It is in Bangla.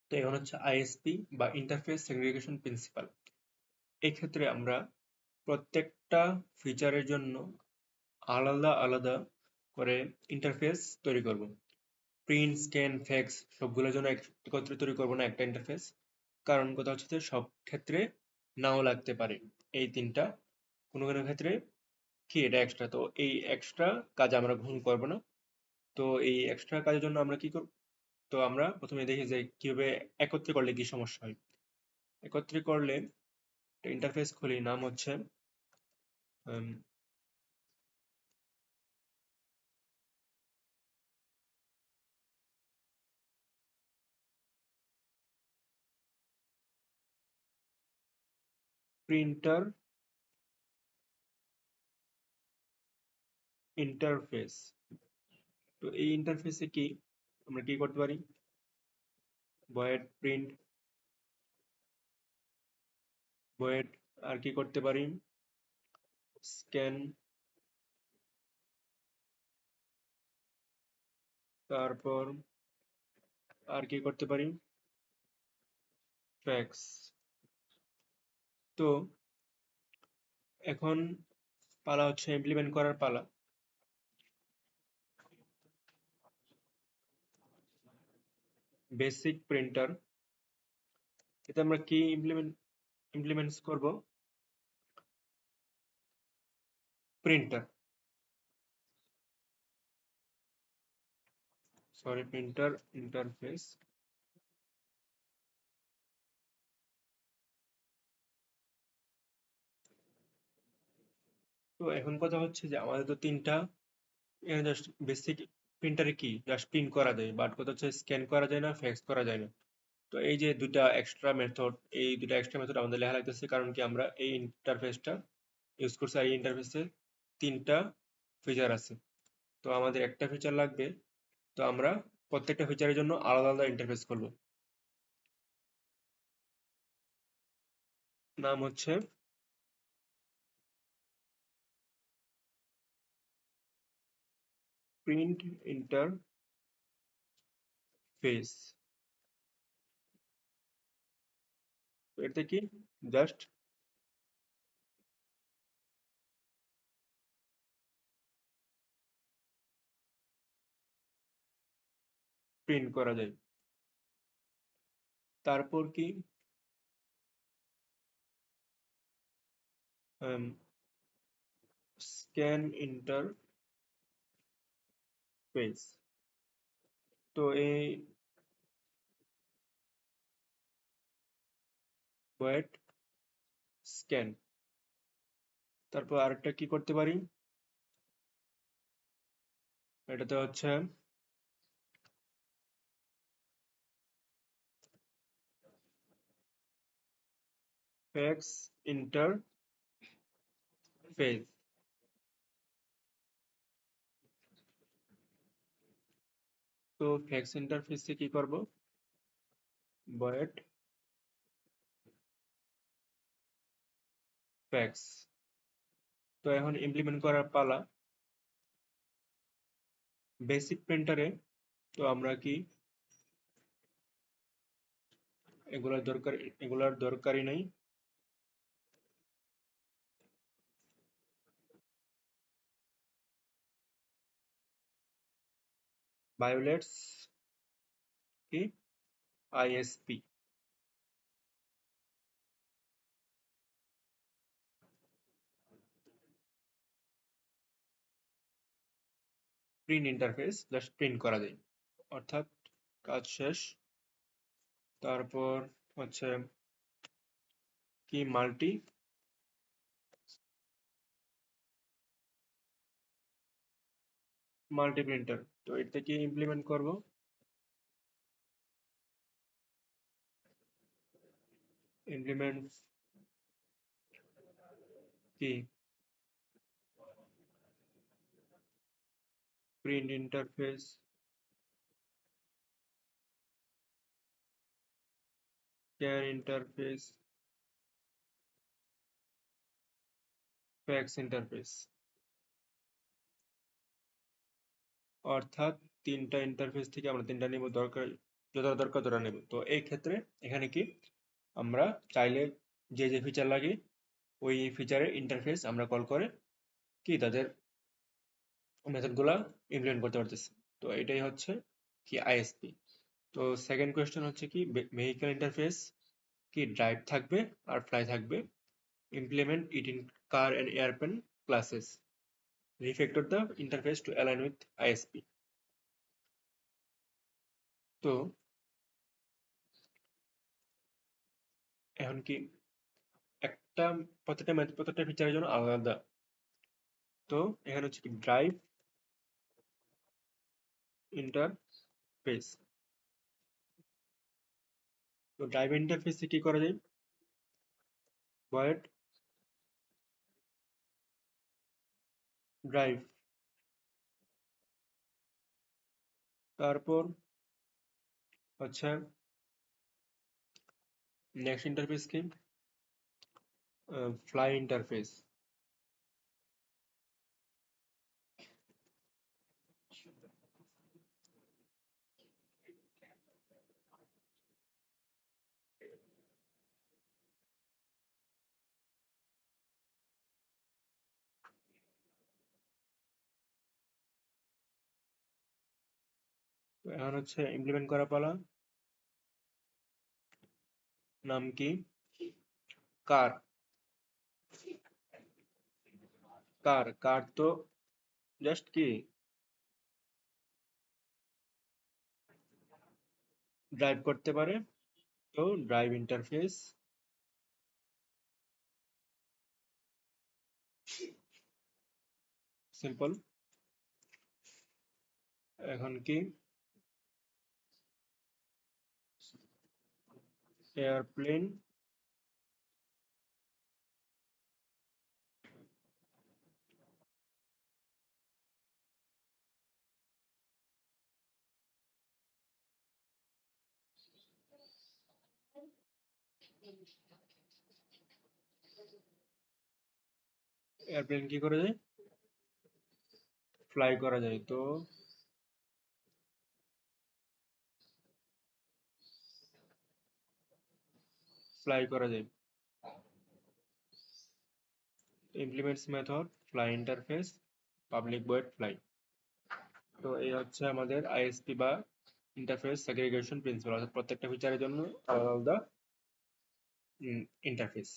তো এখন হচ্ছে আইএসপি বা ইন্টারফেস সেগ্রিগেশন প্রিন্সিপাল। এই ক্ষেত্রে আমরা প্রত্যেকটা ফিচারের জন্য আলাদা আলাদা করে ইন্টারফেস তৈরি করব। প্রিন্ট, স্ক্যান, ফ্যাক্স সবগুলোর জন্য একত্রে তৈরি করবো না একটা ইন্টারফেস। কারণ কথা হচ্ছে যে সব ক্ষেত্রে নাও লাগতে পারে এই তিনটা। কোনো কোনো ক্ষেত্রে কি এটা এক্সট্রা, তো এই এক্সট্রা কাজ আমরা গ্রহণ করবো না। তো এই এক্সট্রা কাজের জন্য আমরা কি করব, তো আমরা প্রথমে দেখি যে কিভাবে একত্রে করলে কি সমস্যা হয়। একত্রে করলে ইন্টারফেস খুলি, নাম হচ্ছে প্রিন্টার ইন্টারফেস। তো এই ইন্টারফেসে কি আমরা কি করতে পারি, ভয়েড প্রিন্ট, ভয়েড আর কি করতে পারি, স্ক্যান, তারপর আর কি করতে পারি, ফ্যাক্স। তো এখন পালা হচ্ছে ইমপ্লিমেন্ট করার পালা। বেসিক প্রিন্টার, এতে আমরা কি ইমপ্লিমেন্টস করব, প্রিন্টার, সরি প্রিন্টার ইন্টারফেস। তো এখন কথা হচ্ছে যে আমাদের তো তিনটা জাস্ট বেসিক প্রিন্টারে কি জাস্ট প্রিন্ট করা যায়, বাট কথা হচ্ছে স্ক্যান করা যায় না, ফ্যাক্স করা যায় না। তো এই যে দুটা এক্সট্রা মেথড, এই দুটা এক্সট্রা মেথড আমাদের লেখা লাগতেছে, কারণ কি আমরা এই ইন্টারফেসটা ইউজ করছি আর এই ইন্টারফেসে তিনটা ফিচার আছে। তো আমাদের একটা ফিচার লাগবে, তো আমরা প্রত্যেকটা ফিচারের জন্য আলাদা আলাদা ইন্টারফেস করব। নাম হচ্ছে প্রিন্ট ইন্টারফেস। এটা কি জাস্ট প্রিন্ট করা যায়। তারপর কি স্ক্যান ইন্টারফেস। তো এই ওয়েট স্ক্যান, তারপর আরেকটা কি করতে পারি, এটাতে হচ্ছে ফ্যাক্স ইন্টারফেস। তো ফ্যাক্স ইন্টারফেসে কি করব, ভয়েড ফ্যাক্স। তো এখন ইমপ্লিমেন্ট করার পালা। বেসিক প্রিন্টারে তো আমরা কি এগুলার দরকারই নাই। ভায়োলেটস কি ISP, print interface just print করা যায়, অর্থাৎ কাজ শেষ। তারপর হচ্ছে কি মাল্টি প্রিন্টার। তো এটা কি ইমপ্লিমেন্ট করব, ইমপ্লিমেন্ট কি print interface, scan interface, fax interface. অর্থাৎ তিনটা ইন্টারফেস থেকে আমরা তিনটা নিব দরকার, যতটা দরকার ততটা নেব। তো এই ক্ষেত্রে এখানে কি আমরা চাইলে যে ফিচার লাগে ওই ফিচারের ইন্টারফেস আমরা কল করে কি তাদের মেথডগুলা ইমপ্লিমেন্ট করতে পারতেছি। তো এটাই হচ্ছে কি আইএসপি। তো সেকেন্ড কোয়েশ্চেন হচ্ছে কি ভেহিক্যাল ইন্টারফেস কি ড্রাইভ থাকবে আর ফ্লাই থাকবে। Implement it in car and airplane classes. Refactor the interface to align with ISP. তো এখন কি একটা প্রত্যেকটা ফিচারের জন্য আলাদা আলাদা। তো এখানে হচ্ছে কি ড্রাইভ ইন্টারফেস। তো ড্রাইভ ইন্টারফেসে কি করা যায়? Void drive. তারপর হচ্ছে নেক্সট ইন্টারফেস কি ফ্লাই ইন্টারফেস। তো এখন হচ্ছে ইমপ্লিমেন্ট করা পালা। নাম কি? কার। কার তো জাস্ট কি ড্রাইভ করতে পারে। তো ড্রাইভ ইন্টারফেস সিম্পল। এখন কি এয়ারপ্লেন এয়ারপ্লেন কি করা যায়? ফ্লাই করা যায়। তো ফ্লাই করা যায়। Implements method fly interface public void fly. তো এই হচ্ছে আমাদের আইএসপি বা ইন্টারফেস সেগ্রিগেশন প্রিন্সিপাল, অর্থাৎ প্রত্যেকটা ফিচারের জন্য আলাদা আলাদা ইন্টারফেস।